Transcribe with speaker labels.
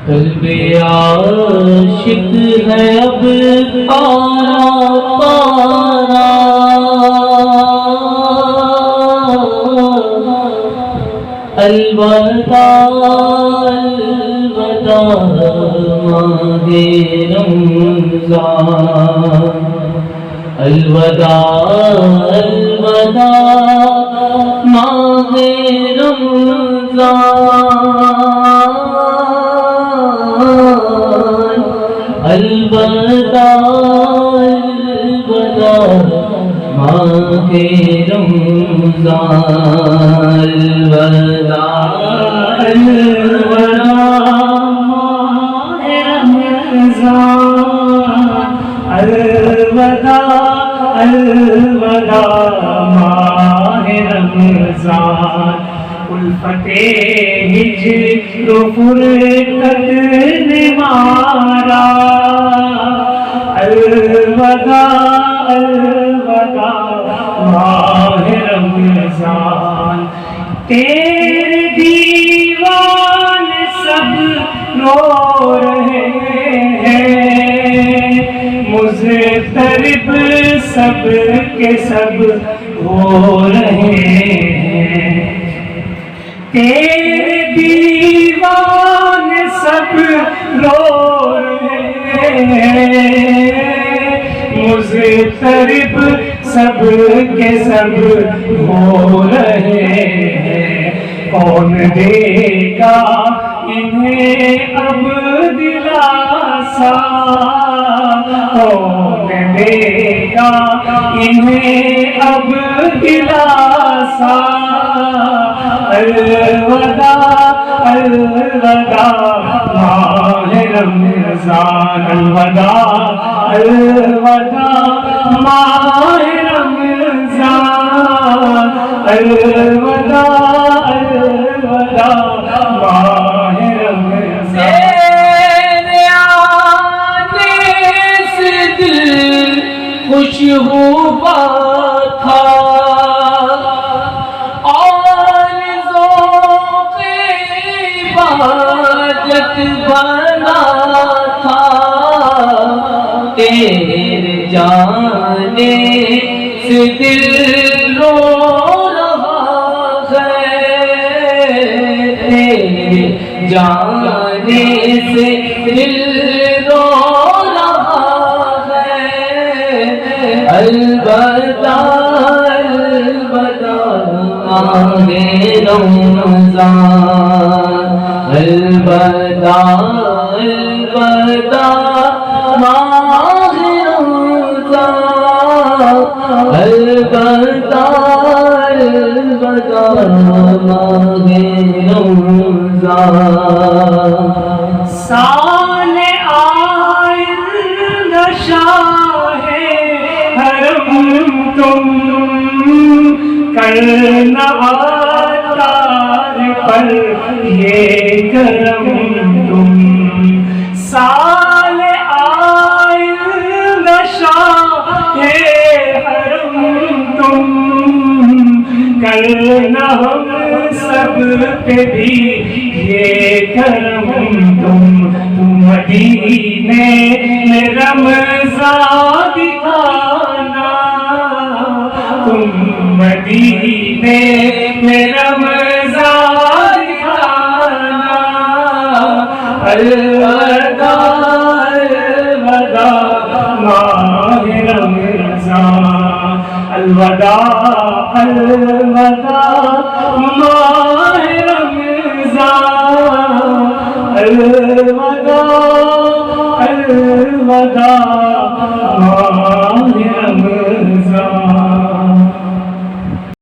Speaker 1: قلب عاشق ہے اب پارا پارا، الوداع الوداع ماہ رمضان، الوداع الوداع ماہ رمضان، الوداع الوداع ماہ رمضان، الوداع
Speaker 2: الوداع الوداع ماہ رمضان، الفت ہجر و فرقت نے مارا، الوداع الوداع ماہ رمضان، تیرے دیوان سب رو رہے ہیں، مضطرب سب کے سب ہو رہے ہیں، تیرے دیوان سب رو رہے ہیں، مضطرب سب کے سب ہو رہے ہیں، کون دے گا انہیں اب دلاسا، کون دے گا انہیں اب دلاسا، الوداع الوداع ماہ رمضان، الوداع الوداع ماہ رمضان، الوداع الوداع ماہ رمضان،
Speaker 1: تیرے آنے سے دل خوش ہوا تھا، بنا تھا، تیرے جانے سے دل رو رہا ہے، تیرے جانے سے دل رو رہا ہے، الوداع الوداع ماہ رمضان، الوداع الوداع ماہ رمضان، الوداع الوداع ماہ رمضان،
Speaker 2: سال آئندہ شاہ حرم تم کرنا آتار پر یہ کرم تم، سال آئندہ شاہ حرم تم کرنا ہم سب پہ بھی یہ کرم تم، مدینے میں رمضان دکھانا، تم مدینے میں رمضان دکھانا، الوداع الوداع ماہ رمضان، الوداع الوداع ماہ رمضان، الوداع الوداع ماہ رمضان۔